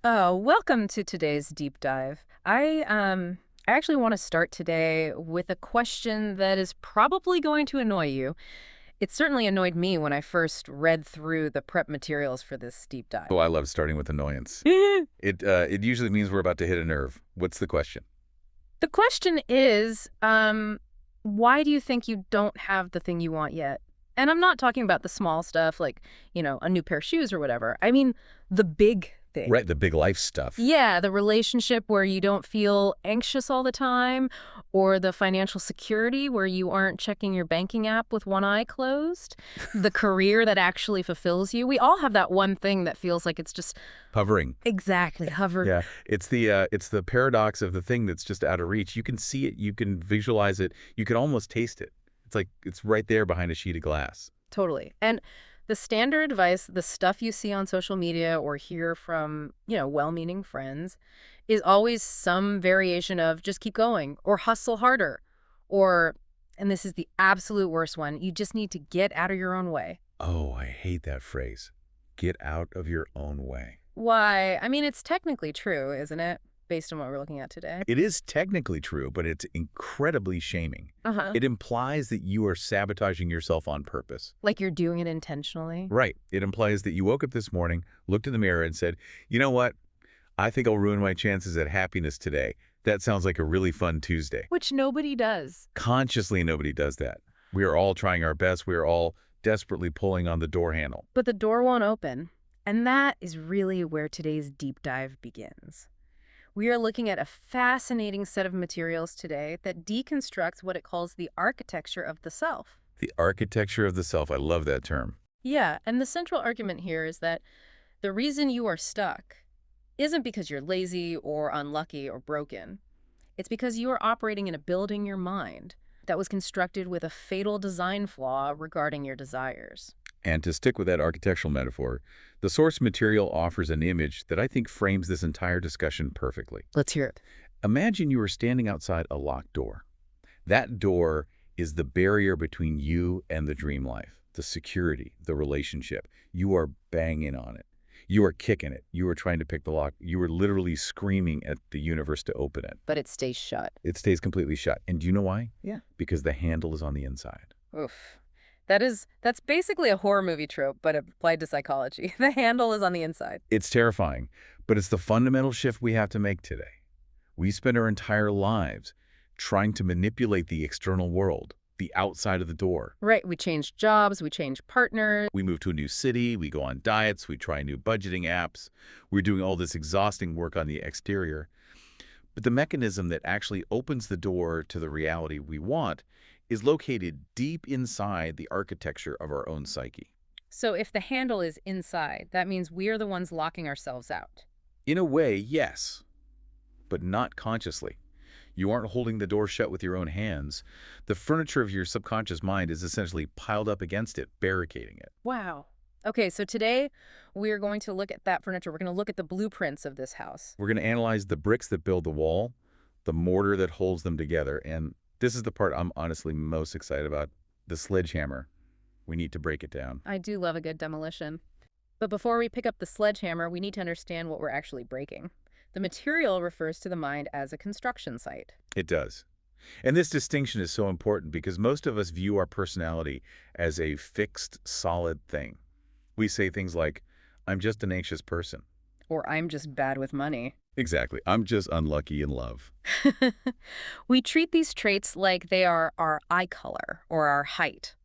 Oh, welcome to today's deep dive. I actually want to start today with a question that is probably going to annoy you. It certainly annoyed me when I first read through the prep materials for this deep dive. Oh, I love starting with annoyance. It usually means we're about to hit a nerve. What's the question? The question is, why do you think you don't have the thing you want yet? And I'm not talking about the small stuff like, a new pair of shoes or whatever. I mean, the big thing. Right, the big life stuff. Yeah, the relationship where you don't feel anxious all the time, or the financial security where you aren't checking your banking app with one eye closed, the career that actually fulfills you. We all have that one thing that feels like it's just Hovering. exactly hovered. Yeah, it's the paradox of the thing that's just out of reach. You can see it, you can visualize it, you can almost taste it. It's like it's right there behind a sheet of glass. Totally. And the standard advice, the stuff you see on social media or hear from, well-meaning friends, is always some variation of just keep going or hustle harder or, and this is the absolute worst one, you just need to get out of your own way. Oh, I hate that phrase. Get out of your own way. Why? I mean, it's technically true, isn't it? Based on what we're looking at today. It is technically true, but it's incredibly shaming. Uh-huh. It implies that you are sabotaging yourself on purpose. Like you're doing it intentionally. Right. It implies that you woke up this morning, looked in the mirror, and said, you know what? I think I'll ruin my chances at happiness today. That sounds like a really fun Tuesday. Which nobody does. Consciously, nobody does that. We are all trying our best. We are all desperately pulling on the door handle. But the door won't open. And that is really where today's deep dive begins. We are looking at a fascinating set of materials today that deconstructs what it calls the architecture of the self. The architecture of the self. I love that term. Yeah, and the central argument here is that the reason you are stuck isn't because you're lazy or unlucky or broken. It's because you are operating in a building your mind that was constructed with a fatal design flaw regarding your desires. And to stick with that architectural metaphor, the source material offers an image that I think frames this entire discussion perfectly. Let's hear it. Imagine you are standing outside a locked door. That door is the barrier between you and the dream life, the security, the relationship. You are banging on it. You are kicking it. You are trying to pick the lock. You are literally screaming at the universe to open it. But it stays shut. It stays completely shut. And do you know why? Yeah. Because the handle is on the inside. Oof. That's basically a horror movie trope, but applied to psychology. The handle is on the inside. It's terrifying, but it's the fundamental shift we have to make today. We spend our entire lives trying to manipulate the external world, the outside of the door. Right, we change jobs, we change partners. We move to a new city, we go on diets, we try new budgeting apps. We're doing all this exhausting work on the exterior. But the mechanism that actually opens the door to the reality we want is located deep inside the architecture of our own psyche. So if the handle is inside, that means we are the ones locking ourselves out. In a way, yes, but not consciously. You aren't holding the door shut with your own hands. The furniture of your subconscious mind is essentially piled up against it, barricading it. Wow. Okay, so today we are going to look at that furniture. We're going to look at the blueprints of this house. We're going to analyze the bricks that build the wall, the mortar that holds them together, and this is the part I'm honestly most excited about, the sledgehammer. We need to break it down. I do love a good demolition. But before we pick up the sledgehammer, we need to understand what we're actually breaking. The material refers to the mind as a construction site. It does. And this distinction is so important because most of us view our personality as a fixed, solid thing. We say things like, I'm just an anxious person. Or I'm just bad with money. Exactly. I'm just unlucky in love. We treat these traits like they are our eye color or our height,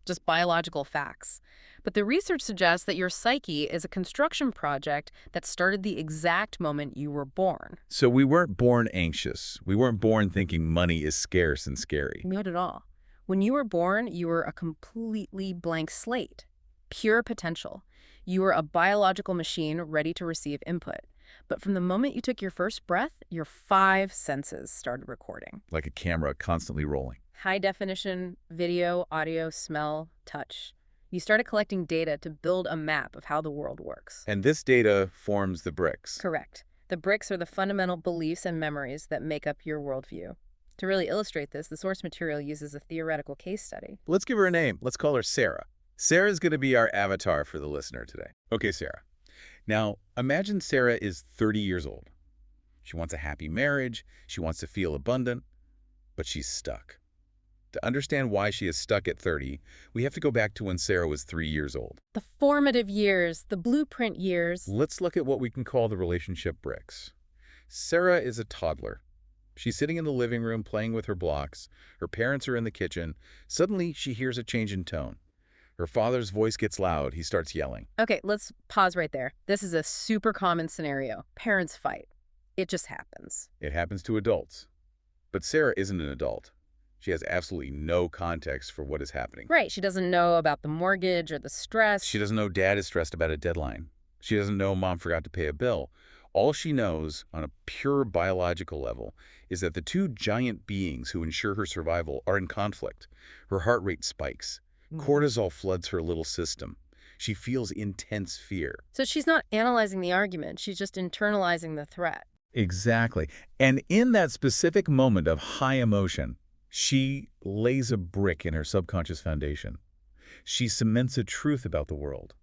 just biological facts. But the research suggests that your psyche is a construction project that started the exact moment you were born. So we weren't born anxious. We weren't born thinking money is scarce and scary. Not at all. When you were born, you were a completely blank slate, pure potential. You were a biological machine ready to receive input. But from the moment you took your first breath, your 5 senses started recording. Like a camera constantly rolling. High definition, video, audio, smell, touch. You started collecting data to build a map of how the world works. And this data forms the bricks. Correct. The bricks are the fundamental beliefs and memories that make up your worldview. To really illustrate this, the source material uses a theoretical case study. Let's give her a name. Let's call her Sarah. Sarah's going to be our avatar for the listener today. Okay, Sarah. Now, imagine Sarah is 30 years old. She wants a happy marriage, she wants to feel abundant, but she's stuck. To understand why she is stuck at 30, we have to go back to when Sarah was 3 years old. The formative years, the blueprint years. Let's look at what we can call the relationship bricks. Sarah is a toddler. She's sitting in the living room playing with her blocks. Her parents are in the kitchen. Suddenly, she hears a change in tone. Her father's voice gets loud. He starts yelling. Okay, let's pause right there. This is a super common scenario. Parents fight. It just happens. It happens to adults. But Sarah isn't an adult. She has absolutely no context for what is happening. Right, she doesn't know about the mortgage or the stress. She doesn't know dad is stressed about a deadline. She doesn't know mom forgot to pay a bill. All she knows, on a pure biological level, is that the two giant beings who ensure her survival are in conflict. Her heart rate spikes. Cortisol floods her little system. She feels intense fear. So she's not analyzing the argument. She's just internalizing the threat. Exactly. And in that specific moment of high emotion, she lays a brick in her subconscious foundation. She cements a truth about the world.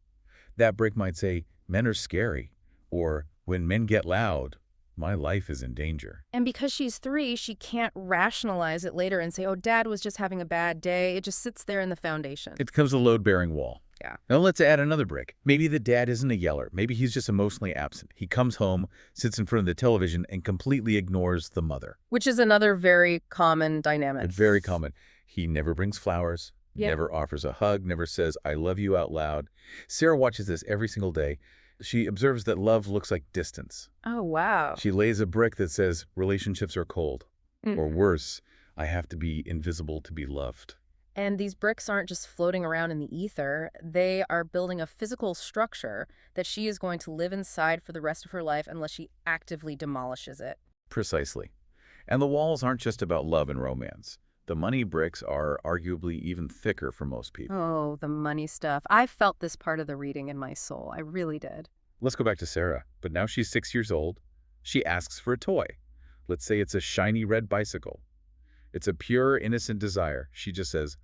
That brick might say, men are scary, or when men get loud, my life is in danger. And because she's 3, she can't rationalize it later and say, oh, dad was just having a bad day. It just sits there in the foundation. It becomes a load-bearing wall. Yeah. Now let's add another brick. Maybe the dad isn't a yeller. Maybe he's just emotionally absent. He comes home, sits in front of the television, and completely ignores the mother. Which is another very common dynamic. It's very common. He never brings flowers, Yeah. never offers a hug, never says, I love you out loud. Sarah watches this every single day. She observes that love looks like distance. Oh, wow. She lays a brick that says, relationships are cold. Or worse, I have to be invisible to be loved. And these bricks aren't just floating around in the ether. They are building a physical structure that she is going to live inside for the rest of her life unless she actively demolishes it. Precisely. And the walls aren't just about love and romance. The money bricks are arguably even thicker for most people. Oh, the money stuff. I felt this part of the reading in my soul. I really did. Let's go back to Sarah. But now she's 6 years old. She asks for a toy. Let's say it's a shiny red bicycle. It's a pure, innocent desire. She just says,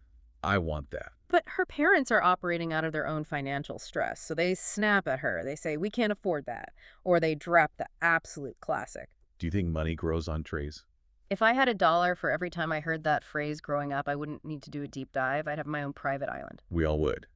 I want that. But her parents are operating out of their own financial stress, so they snap at her. They say, we can't afford that. Or they drop the absolute classic. Do you think money grows on trees? If I had $1 for every time I heard that phrase growing up, I wouldn't need to do a deep dive. I'd have my own private island. We all would.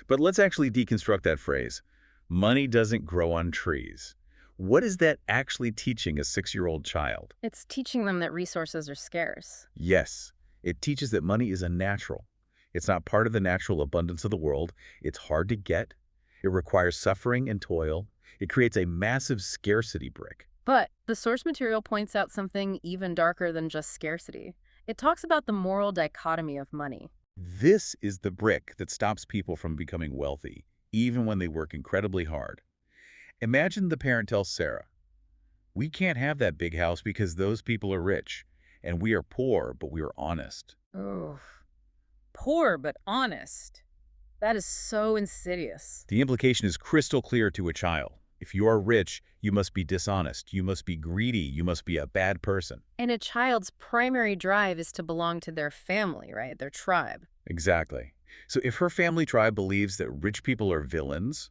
But let's actually deconstruct that phrase. Money doesn't grow on trees. What is that actually teaching a 6-year-old child? It's teaching them that resources are scarce. Yes, it teaches that money is unnatural. It's not part of the natural abundance of the world. It's hard to get. It requires suffering and toil. It creates a massive scarcity brick. But the source material points out something even darker than just scarcity. It talks about the moral dichotomy of money. This is the brick that stops people from becoming wealthy, even when they work incredibly hard. Imagine the parent tells Sarah, we can't have that big house because those people are rich, and we are poor, but we are honest. Oh, poor but honest. That is so insidious. The implication is crystal clear to a child. If you are rich, you must be dishonest, you must be greedy, you must be a bad person. And a child's primary drive is to belong to their family, right? Their tribe. Exactly. So if her family tribe believes that rich people are villains,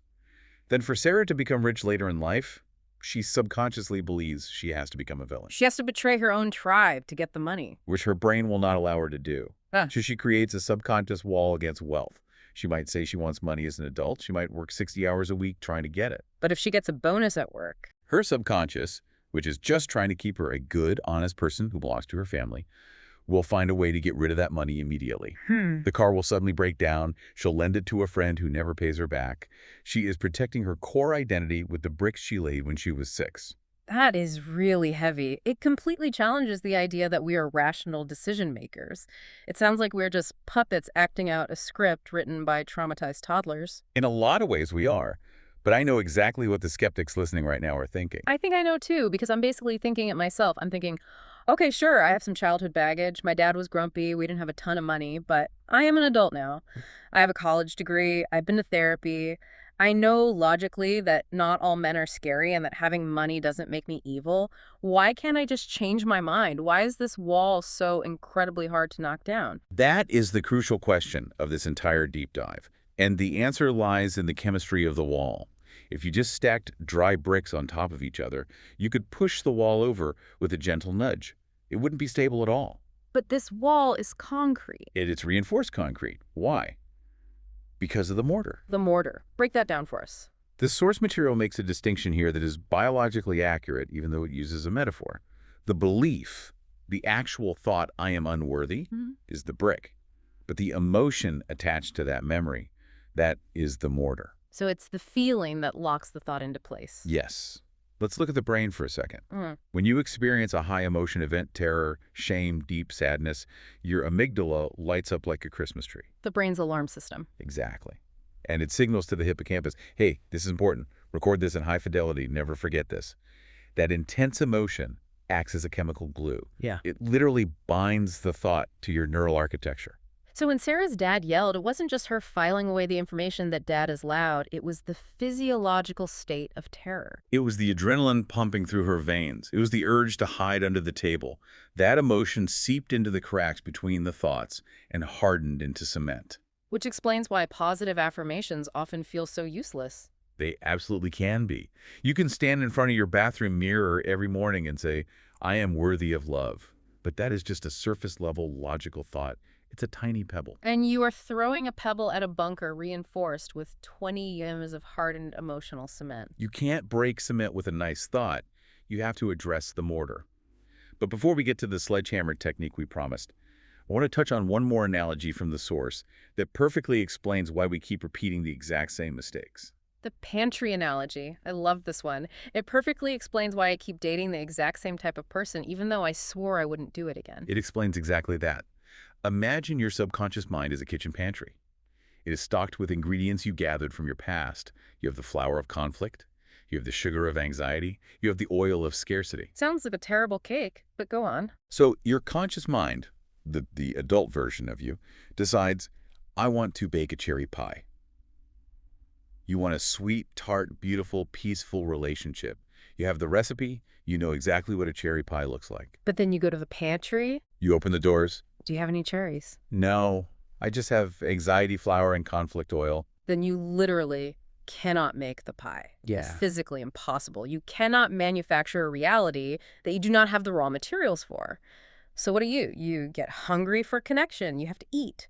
then for Sarah to become rich later in life, she subconsciously believes she has to become a villain. She has to betray her own tribe to get the money. Which her brain will not allow her to do. Ah. So she creates a subconscious wall against wealth. She might say she wants money as an adult. She might work 60 hours a week trying to get it. But if she gets a bonus at work, Her subconscious, which is just trying to keep her a good, honest person who belongs to her family, will find a way to get rid of that money immediately. The car will suddenly break down. She'll lend it to a friend who never pays her back. She is protecting her core identity with the bricks she laid when she was 6. that is really heavy. It completely challenges the idea that we are rational decision makers. It sounds like we're just puppets acting out a script written by traumatized toddlers. In a lot of ways we are, but I know exactly what the skeptics listening right now are thinking. I think I know too, because I'm basically thinking it myself. I'm thinking, okay, sure, I have some childhood baggage. My dad was grumpy. We didn't have a ton of money, but I am an adult now. I have a college degree. I've been to therapy. I know logically that not all men are scary and that having money doesn't make me evil. Why can't I just change my mind? Why is this wall so incredibly hard to knock down? That is the crucial question of this entire deep dive. And the answer lies in the chemistry of the wall. If you just stacked dry bricks on top of each other, you could push the wall over with a gentle nudge. It wouldn't be stable at all. But this wall is concrete. It's reinforced concrete. Why? Because of the mortar. The mortar. Break that down for us. The source material makes a distinction here that is biologically accurate, even though it uses a metaphor. The belief, the actual thought, I am unworthy, is the brick. But the emotion attached to that memory, that is the mortar. So it's the feeling that locks the thought into place. Yes. Let's look at the brain for a second. Mm. When you experience a high emotion event, terror, shame, deep sadness, your amygdala lights up like a Christmas tree. The brain's alarm system. Exactly. And it signals to the hippocampus, hey, this is important. Record this in high fidelity. Never forget this. That intense emotion acts as a chemical glue. Yeah. It literally binds the thought to your neural architecture. So when Sarah's dad yelled, it wasn't just her filing away the information that dad is loud. It was the physiological state of terror. It was the adrenaline pumping through her veins. It was the urge to hide under the table. That emotion seeped into the cracks between the thoughts and hardened into cement. Which explains why positive affirmations often feel so useless. They absolutely can be. You can stand in front of your bathroom mirror every morning and say, I am worthy of love. But that is just a surface-level logical thought. It's a tiny pebble. And you are throwing a pebble at a bunker reinforced with 20 yms of hardened emotional cement. You can't break cement with a nice thought. You have to address the mortar. But before we get to the sledgehammer technique we promised, I want to touch on one more analogy from the source that perfectly explains why we keep repeating the exact same mistakes. The pantry analogy. I love this one. It perfectly explains why I keep dating the exact same type of person, even though I swore I wouldn't do it again. It explains exactly that. Imagine your subconscious mind as a kitchen pantry. It is stocked with ingredients you gathered from your past. You have the flour of conflict. You have the sugar of anxiety. You have the oil of scarcity. Sounds like a terrible cake, but go on. So your conscious mind, the adult version of you, decides, I want to bake a cherry pie. You want a sweet, tart, beautiful, peaceful relationship. You have the recipe. You know exactly what a cherry pie looks like. But then you go to the pantry. You open the doors. Do you have any cherries? No, I just have anxiety flour and conflict oil. Then you literally cannot make the pie. Yeah. It's physically impossible. You cannot manufacture a reality that you do not have the raw materials for. So what do? You get hungry for connection. You have to eat.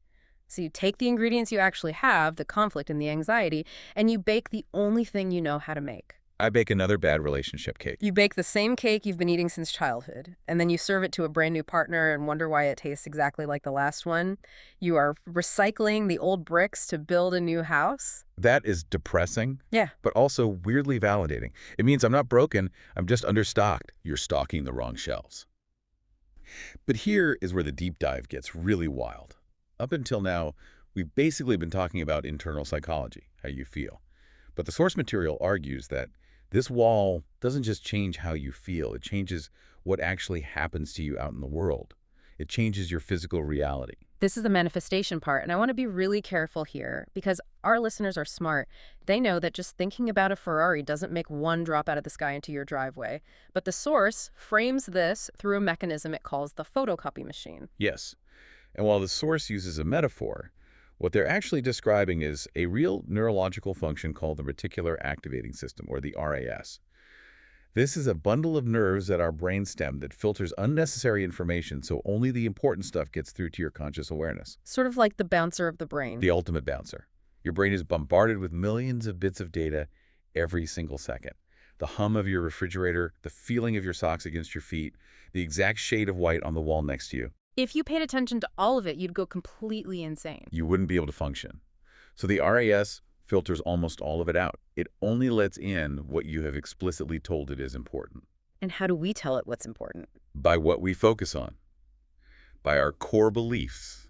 So you take the ingredients you actually have, the conflict and the anxiety, and you bake the only thing you know how to make. I bake another bad relationship cake. You bake the same cake you've been eating since childhood, and then you serve it to a brand new partner and wonder why it tastes exactly like the last one. You are recycling the old bricks to build a new house. That is depressing, Yeah. but also weirdly validating. It means I'm not broken, I'm just understocked. You're stocking the wrong shelves. But here is where the deep dive gets really wild. Up until now, we've basically been talking about internal psychology, how you feel. But the source material argues that this wall doesn't just change how you feel, it changes what actually happens to you out in the world. It changes your physical reality. This is the manifestation part, and I want to be really careful here because our listeners are smart. They know that just thinking about a Ferrari doesn't make one drop out of the sky into your driveway. But the source frames this through a mechanism it calls the photocopy machine. Yes. And while the source uses a metaphor, what they're actually describing is a real neurological function called the reticular activating system, or the RAS. This is a bundle of nerves at our brainstem that filters unnecessary information so only the important stuff gets through to your conscious awareness. Sort of like the bouncer of the brain. The ultimate bouncer. Your brain is bombarded with millions of bits of data every single second. The hum of your refrigerator, the feeling of your socks against your feet, the exact shade of white on the wall next to you. If you paid attention to all of it, you'd go completely insane. You wouldn't be able to function. So the RAS filters almost all of it out. It only lets in what you have explicitly told it is important. And how do we tell it what's important? By what we focus on. By our core beliefs.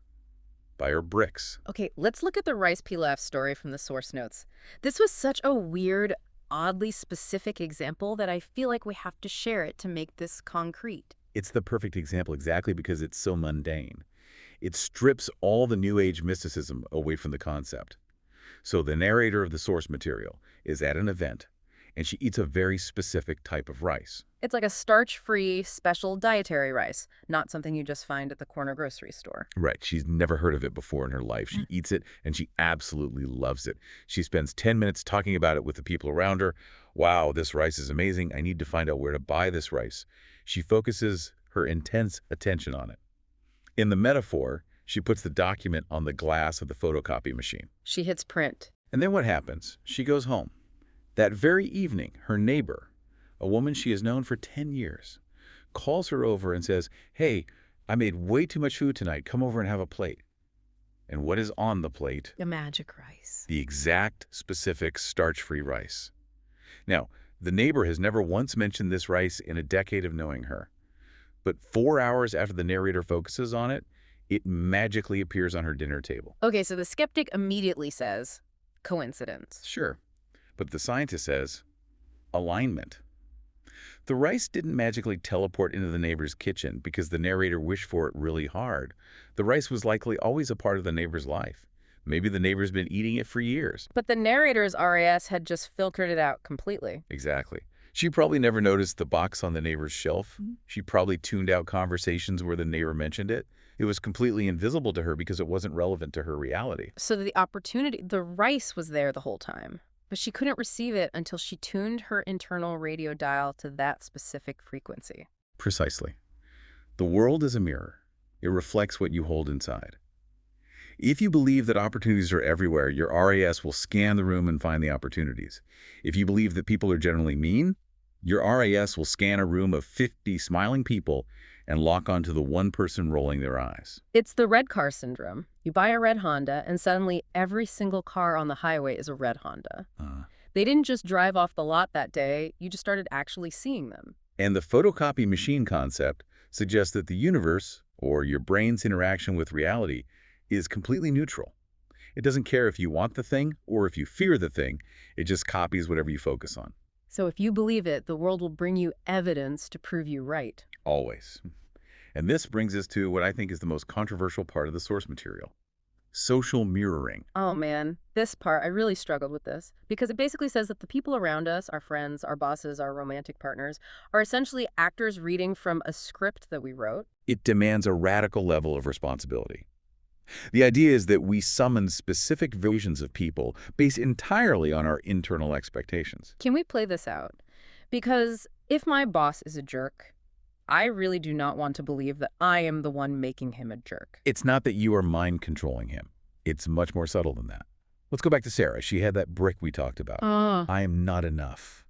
By our bricks. Okay, let's look at the rice pilaf story from the source notes. This was such a weird, oddly specific example that I feel like we have to share it to make this concrete. It's the perfect example exactly because it's so mundane. It strips all the New Age mysticism away from the concept. So the narrator of the source material is at an event, and she eats a very specific type of rice. It's like a starch-free special dietary rice, not something you just find at the corner grocery store. Right. She's never heard of it before in her life. She eats it, and she absolutely loves it. She spends 10 minutes talking about it with the people around her. Wow, this rice is amazing. I need to find out where to buy this rice. She focuses her intense attention on it. In the metaphor, she puts the document on the glass of the photocopy machine. She hits print. And then what happens? She goes home. That very evening, her neighbor, a woman she has known for 10 years, calls her over and says, "Hey, I made way too much food tonight. Come over and have a plate." And what is on the plate? A magic rice. The exact specific starch-free rice. Now, the neighbor has never once mentioned this rice in a decade of knowing her. But 4 hours after the narrator focuses on it, it magically appears on her dinner table. Okay, so the skeptic immediately says, coincidence. Sure. But the scientist says, alignment. The rice didn't magically teleport into the neighbor's kitchen because the narrator wished for it really hard. The rice was likely always a part of the neighbor's life. Maybe the neighbor's been eating it for years. But the narrator's RAS had just filtered it out completely. Exactly. She probably never noticed the box on the neighbor's shelf. She probably tuned out conversations where the neighbor mentioned it. It was completely invisible to her because it wasn't relevant to her reality. So the rice was there the whole time. But she couldn't receive it until she tuned her internal radio dial to that specific frequency. Precisely. The world is a mirror. It reflects what you hold inside. If you believe that opportunities are everywhere, your RAS will scan the room and find the opportunities. If you believe that people are generally mean, your RAS will scan a room of 50 smiling people and lock onto the one person rolling their eyes. It's the red car syndrome. You buy a red Honda, and suddenly every single car on the highway is a red Honda. They didn't just drive off the lot that day, you just started actually seeing them. And the photocopy machine concept suggests that the universe, or your brain's interaction with reality, is completely neutral. It doesn't care if you want the thing or if you fear the thing. It just copies whatever you focus on. So if you believe it, the world will bring you evidence to prove you right. Always. And this brings us to what I think is the most controversial part of the source material. Social mirroring. Oh man, this part, I really struggled with this because it basically says that the people around us, our friends, our bosses, our romantic partners, are essentially actors reading from a script that we wrote. It demands a radical level of responsibility. The idea is that we summon specific versions of people based entirely on our internal expectations. Can we play this out? Because if my boss is a jerk, I really do not want to believe that I am the one making him a jerk. It's not that you are mind controlling him. It's much more subtle than that. Let's go back to Sarah. She had that brick we talked about. I am not enough.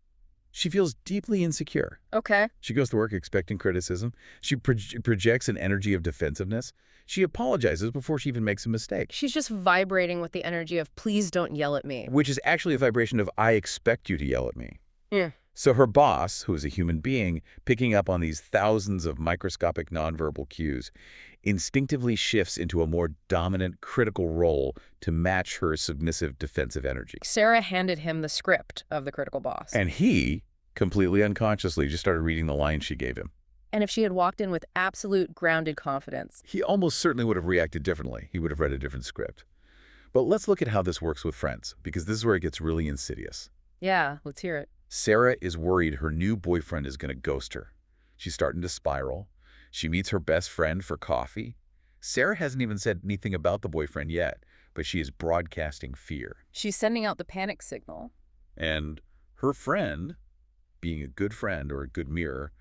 She feels deeply insecure. Okay. She goes to work expecting criticism. She projects an energy of defensiveness. She apologizes before she even makes a mistake. She's just vibrating with the energy of, please don't yell at me. Which is actually a vibration of, I expect you to yell at me. Yeah. So her boss, who is a human being, picking up on these thousands of microscopic nonverbal cues, instinctively shifts into a more dominant, critical role to match her submissive, defensive energy. Sarah handed him the script of the critical boss. And he, completely unconsciously, just started reading the lines she gave him. And if she had walked in with absolute grounded confidence, he almost certainly would have reacted differently. He would have read a different script. But let's look at how this works with friends, because this is where it gets really insidious. Yeah, let's hear it. Sarah is worried her new boyfriend is going to ghost her. She's starting to spiral. She meets her best friend for coffee. Sarah hasn't even said anything about the boyfriend yet, but she is broadcasting fear. She's sending out the panic signal. And her friend, being a good friend or a good mirror,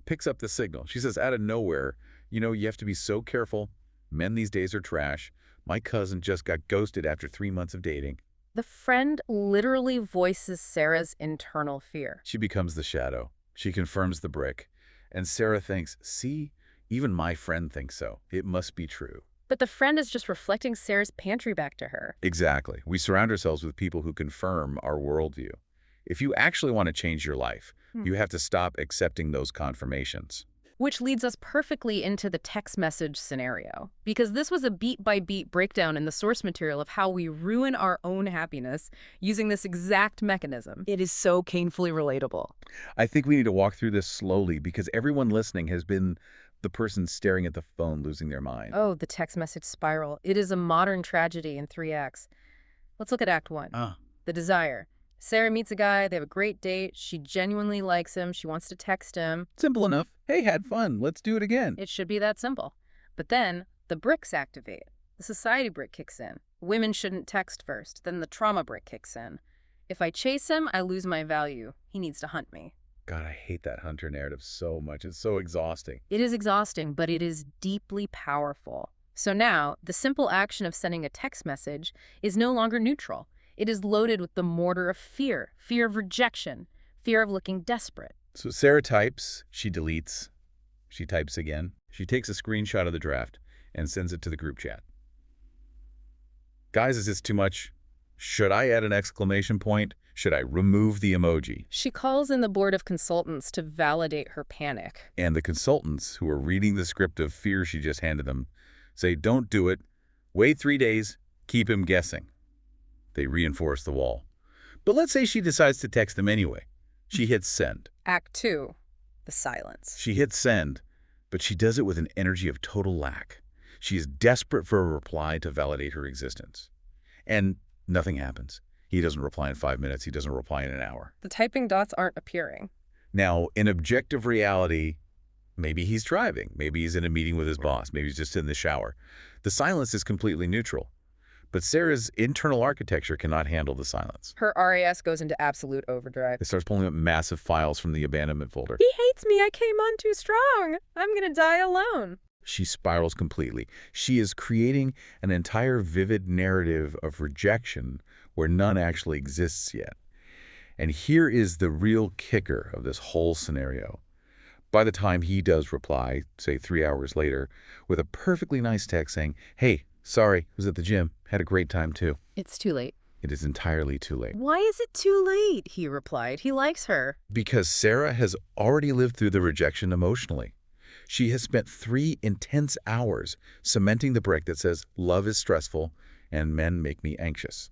picks up the signal. She says out of nowhere, you know, you have to be so careful. Men these days are trash. My cousin just got ghosted after 3 months of dating. The friend literally voices Sarah's internal fear. She becomes the shadow. She confirms the brick. And Sarah thinks, see, even my friend thinks so. It must be true. But the friend is just reflecting Sarah's pantry back to her. Exactly. We surround ourselves with people who confirm our worldview. If you actually want to change your life, you have to stop accepting those confirmations. Which leads us perfectly into the text message scenario. Because this was a beat-by-beat breakdown in the source material of how we ruin our own happiness using this exact mechanism. It is so painfully relatable. I think we need to walk through this slowly because everyone listening has been the person staring at the phone losing their mind. Oh, the text message spiral. It is a modern tragedy in 3 acts. Let's look at Act 1. The desire. Sarah meets a guy, they have a great date, she genuinely likes him, she wants to text him. Simple enough. Hey, had fun. Let's do it again. It should be that simple. But then, the bricks activate. The society brick kicks in. Women shouldn't text first. Then the trauma brick kicks in. If I chase him, I lose my value. He needs to hunt me. God, I hate that hunter narrative so much. It's so exhausting. It is exhausting, but it is deeply powerful. So now, the simple action of sending a text message is no longer neutral. It is loaded with the mortar of fear, fear of rejection, fear of looking desperate. So Sarah types, she deletes, she types again. She takes a screenshot of the draft and sends it to the group chat. Guys, is this too much? Should I add an exclamation point? Should I remove the emoji? She calls in the board of consultants to validate her panic. And the consultants, who are reading the script of fear she just handed them, say, don't do it. Wait 3 days. Keep him guessing. They reinforce the wall. But let's say she decides to text them anyway. She hits send. Act 2. The silence. She hits send, but she does it with an energy of total lack. She is desperate for a reply to validate her existence. And nothing happens. He doesn't reply in 5 minutes. He doesn't reply in an hour. The typing dots aren't appearing. Now, in objective reality, maybe he's driving. Maybe he's in a meeting with his boss. Maybe he's just in the shower. The silence is completely neutral. But Sarah's internal architecture cannot handle the silence. Her RAS goes into absolute overdrive. It starts pulling up massive files from the abandonment folder. He hates me. I came on too strong. I'm going to die alone. She spirals completely. She is creating an entire vivid narrative of rejection where none actually exists yet. And here is the real kicker of this whole scenario. By the time he does reply, say 3 hours later, with a perfectly nice text saying, hey, sorry, was at the gym, had a great time too. It's too late. It is entirely too late. Why is it too late? He replied. He likes her. Because Sarah has already lived through the rejection emotionally. She has spent 3 intense hours cementing the brick that says, love is stressful and men make me anxious.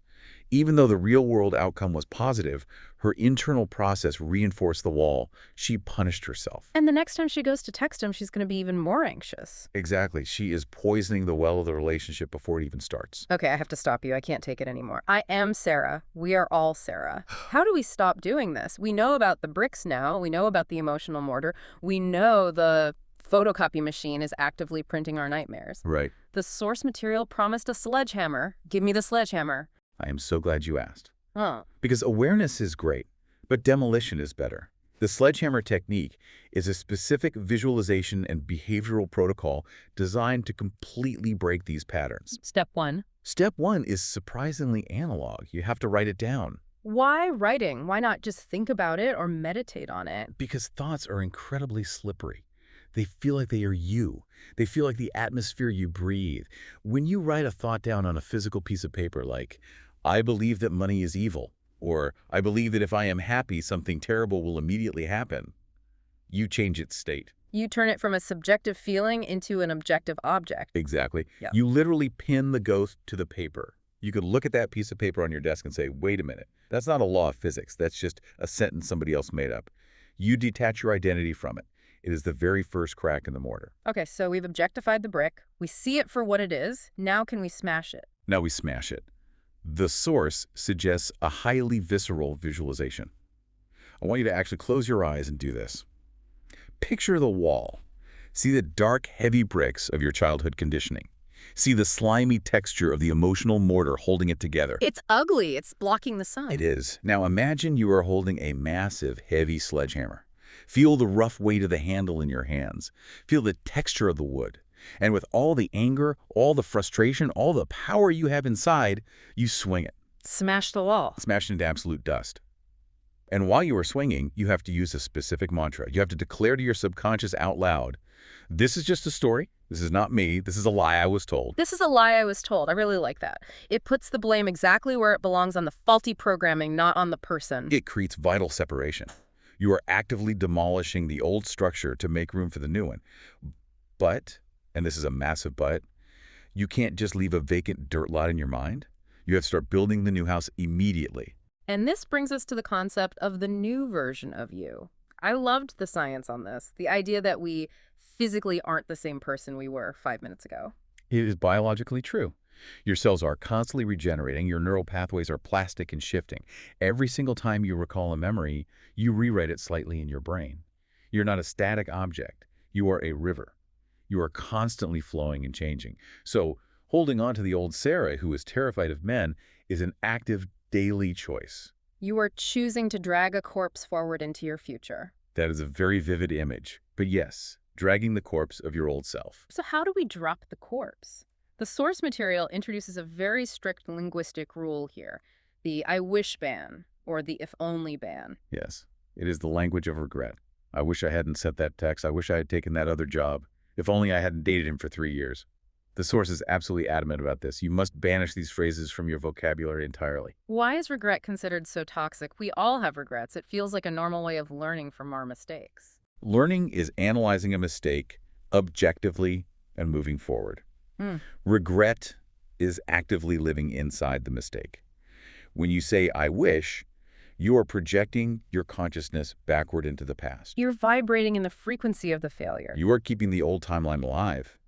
Even though the real-world outcome was positive, her internal process reinforced the wall. She punished herself. And the next time she goes to text him, she's going to be even more anxious. Exactly. She is poisoning the well of the relationship before it even starts. Okay, I have to stop you. I can't take it anymore. I am Sarah. We are all Sarah. How do we stop doing this? We know about the bricks now. We know about the emotional mortar. We know the photocopy machine is actively printing our nightmares. Right. The source material promised a sledgehammer. Give me the sledgehammer. I am so glad you asked. Huh. Because awareness is great, but demolition is better. The Sledgehammer Technique is a specific visualization and behavioral protocol designed to completely break these patterns. Step 1. Step 1 is surprisingly analog. You have to write it down. Why writing? Why not just think about it or meditate on it? Because thoughts are incredibly slippery. They feel like they are you. They feel like the atmosphere you breathe. When you write a thought down on a physical piece of paper like, I believe that money is evil, or I believe that if I am happy, something terrible will immediately happen, you change its state. You turn it from a subjective feeling into an objective object. Exactly. Yeah. You literally pin the ghost to the paper. You could look at that piece of paper on your desk and say, wait a minute, that's not a law of physics. That's just a sentence somebody else made up. You detach your identity from it. It is the very first crack in the mortar. Okay, so we've objectified the brick. We see it for what it is. Now can we smash it? Now we smash it. The source suggests a highly visceral visualization. I want you to actually close your eyes and do this. Picture the wall. See the dark, heavy bricks of your childhood conditioning. See the slimy texture of the emotional mortar holding it together. It's ugly. It's blocking the sun. It is. Now imagine you are holding a massive, heavy sledgehammer. Feel the rough weight of the handle in your hands. Feel the texture of the wood. And with all the anger, all the frustration, all the power you have inside, you swing it. Smash the wall. Smash it into absolute dust. And while you are swinging, you have to use a specific mantra. You have to declare to your subconscious out loud, this is just a story. This is not me. This is a lie I was told. This is a lie I was told. I really like that. It puts the blame exactly where it belongs, on the faulty programming, not on the person. It creates vital separation. You are actively demolishing the old structure to make room for the new one. But, and this is a massive but, you can't just leave a vacant dirt lot in your mind. You have to start building the new house immediately. And this brings us to the concept of the new version of you. I loved the science on this, the idea that we physically aren't the same person we were 5 minutes ago. It is biologically true. Your cells are constantly regenerating, your neural pathways are plastic and shifting. Every single time you recall a memory, you rewrite it slightly in your brain. You're not a static object. You are a river. You are constantly flowing and changing. So, holding on to the old Sarah, who is terrified of men, is an active daily choice. You are choosing to drag a corpse forward into your future. That is a very vivid image. But yes, dragging the corpse of your old self. So how do we drop the corpse? The source material introduces a very strict linguistic rule here, the I wish ban, or the if only ban. Yes, it is the language of regret. I wish I hadn't sent that text. I wish I had taken that other job. If only I hadn't dated him for 3 years. The source is absolutely adamant about this. You must banish these phrases from your vocabulary entirely. Why is regret considered so toxic? We all have regrets. It feels like a normal way of learning from our mistakes. Learning is analyzing a mistake objectively and moving forward. Regret is actively living inside the mistake. When you say, I wish, you are projecting your consciousness backward into the past. You're vibrating in the frequency of the failure. You are keeping the old timeline alive.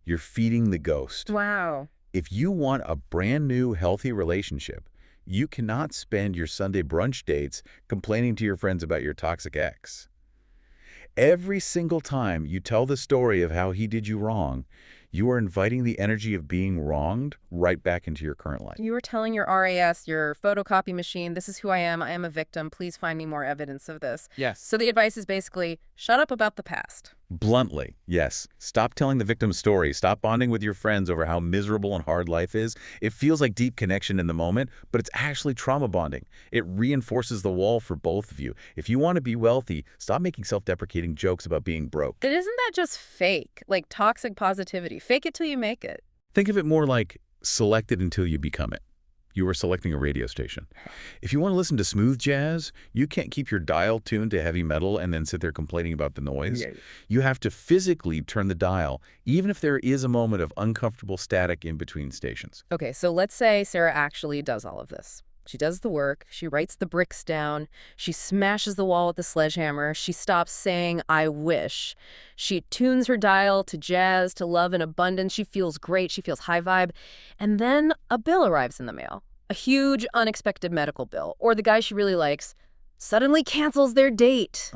You're feeding the ghost. Wow. If you want a brand new, healthy relationship, you cannot spend your Sunday brunch dates complaining to your friends about your toxic ex. Every single time you tell the story of how he did you wrong, you are inviting the energy of being wronged right back into your current life. You are telling your RAS, your photocopy machine, this is who I am a victim, please find me more evidence of this. Yes. So the advice is basically, shut up about the past. Bluntly, yes. Stop telling the victim's story. Stop bonding with your friends over how miserable and hard life is. It feels like deep connection in the moment, but it's actually trauma bonding. It reinforces the wall for both of you. If you want to be wealthy, stop making self-deprecating jokes about being broke. But isn't that just fake? Like toxic positivity. Fake it till you make it. Think of it more like select it until you become it. You are selecting a radio station. If you want to listen to smooth jazz, you can't keep your dial tuned to heavy metal and then sit there complaining about the noise. Yeah. You have to physically turn the dial, even if there is a moment of uncomfortable static in between stations. Okay, so let's say Sarah actually does all of this. She does the work, she writes the bricks down, she smashes the wall with the sledgehammer, she stops saying, I wish. She tunes her dial to jazz, to love and abundance, she feels great, she feels high vibe. And then a bill arrives in the mail. A huge, unexpected medical bill. Or the guy she really likes suddenly cancels their date.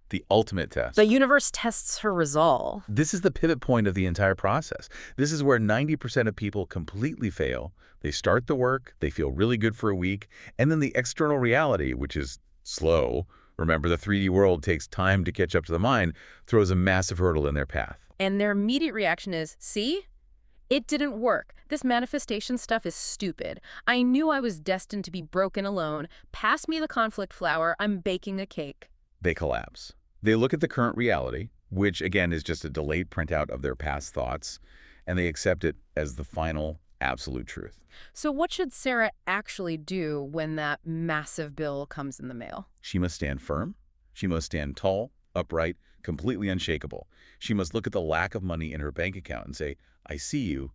The ultimate test. The universe tests her resolve. This is the pivot point of the entire process. This is where 90% of people completely fail. They start the work, they feel really good for a week, and then the external reality, which is slow, remember the 3D world takes time to catch up to the mind, throws a massive hurdle in their path. And their immediate reaction is, see? It didn't work. This manifestation stuff is stupid. I knew I was destined to be broken alone. Pass me the conflict flour. I'm baking a cake. They collapse. They look at the current reality, which again is just a delayed printout of their past thoughts, and they accept it as the final, absolute truth. So what should Sarah actually do when that massive bill comes in the mail? She must stand firm. She must stand tall, upright, completely unshakable. She must look at the lack of money in her bank account and say, I see you,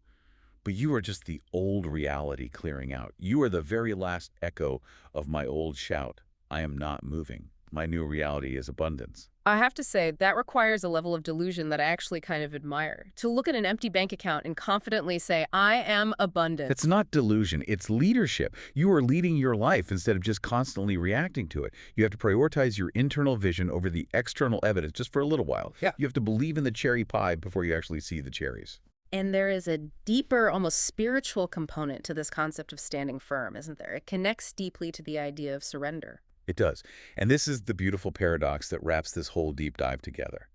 but you are just the old reality clearing out. You are the very last echo of my old shout. I am not moving. My new reality is abundance. I have to say, that requires a level of delusion that I actually kind of admire. To look at an empty bank account and confidently say, I am abundant. It's not delusion, it's leadership. You are leading your life instead of just constantly reacting to it. You have to prioritize your internal vision over the external evidence just for a little while. Yeah. You have to believe in the cherry pie before you actually see the cherries. And there is a deeper, almost spiritual component to this concept of standing firm, isn't there? It connects deeply to the idea of surrender. It does. And this is the beautiful paradox that wraps this whole deep dive together.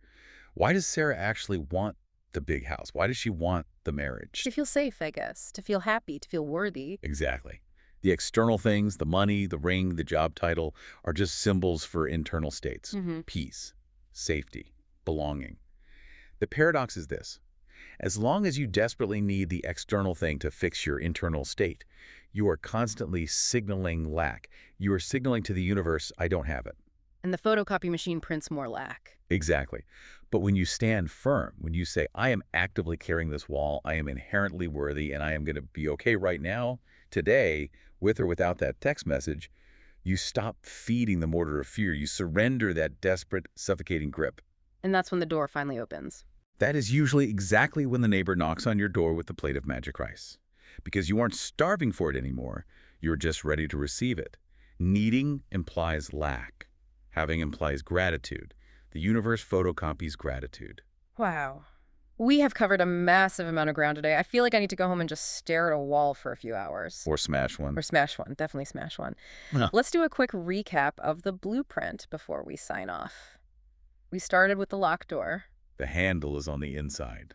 Why does Sarah actually want the big house? Why does she want the marriage? To feel safe, I guess. To feel happy, to feel worthy. Exactly. The external things, the money, the ring, the job title, are just symbols for internal states. Peace, safety, belonging. The paradox is this. As long as you desperately need the external thing to fix your internal state, you are constantly signaling lack. You are signaling to the universe, I don't have it. And the photocopy machine prints more lack. Exactly. But when you stand firm, when you say, I am actively carrying this wall, I am inherently worthy, and I am going to be okay right now, today, with or without that text message, you stop feeding the mortar of fear. You surrender that desperate, suffocating grip. And that's when the door finally opens. That is usually exactly when the neighbor knocks on your door with the plate of magic rice. Because you aren't starving for it anymore, you're just ready to receive it. Needing implies lack. Having implies gratitude. The universe photocopies gratitude. Wow. We have covered a massive amount of ground today. I feel like I need to go home and just stare at a wall for a few hours. Or smash one. Or smash one. Definitely smash one. Huh. Let's do a quick recap of the blueprint before we sign off. We started with the locked door. The handle is on the inside.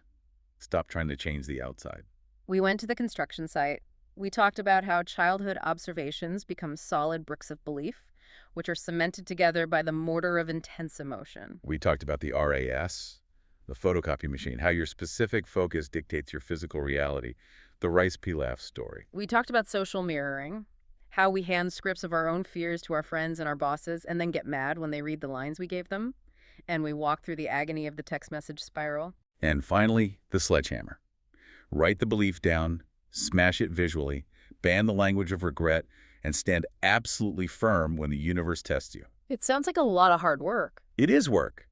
Stop trying to change the outside. We went to the construction site. We talked about how childhood observations become solid bricks of belief, which are cemented together by the mortar of intense emotion. We talked about the RAS, the photocopy machine, how your specific focus dictates your physical reality, the rice pilaf story. We talked about social mirroring, how we hand scripts of our own fears to our friends and our bosses and then get mad when they read the lines we gave them. And we walk through the agony of the text message spiral. And finally, the sledgehammer. Write the belief down, smash it visually, ban the language of regret, and stand absolutely firm when the universe tests you. It sounds like a lot of hard work. It is work,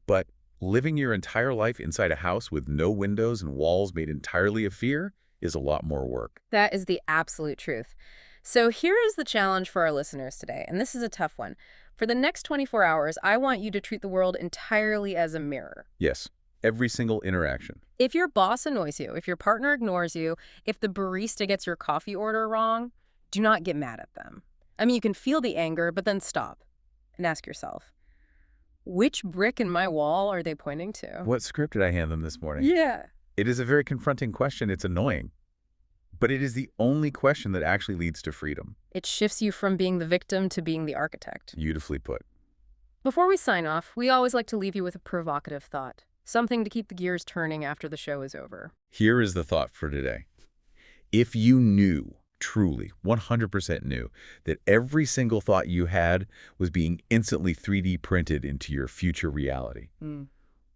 but living your entire life inside a house with no windows and walls made entirely of fear is a lot more work. That is the absolute truth. So here is the challenge for our listeners today, and this is a tough one. For the next 24 hours, I want you to treat the world entirely as a mirror. Yes, every single interaction. If your boss annoys you, if your partner ignores you, if the barista gets your coffee order wrong, do not get mad at them. I mean, you can feel the anger, but then stop and ask yourself, which brick in my wall are they pointing to? What script did I hand them this morning? Yeah. It is a very confronting question. It's annoying. But it is the only question that actually leads to freedom. It shifts you from being the victim to being the architect. Beautifully put. Before we sign off, we always like to leave you with a provocative thought. Something to keep the gears turning after the show is over. Here is the thought for today. If you knew, truly, 100% knew, that every single thought you had was being instantly 3D printed into your future reality,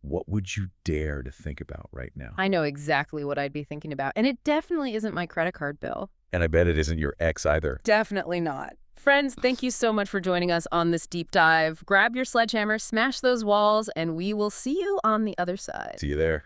what would you dare to think about right now? I know exactly what I'd be thinking about, and it definitely isn't my credit card bill. And I bet it isn't your ex either. Definitely not. Friends, thank you so much for joining us on this deep dive. Grab your sledgehammer, smash those walls, and we will see you on the other side. See you there.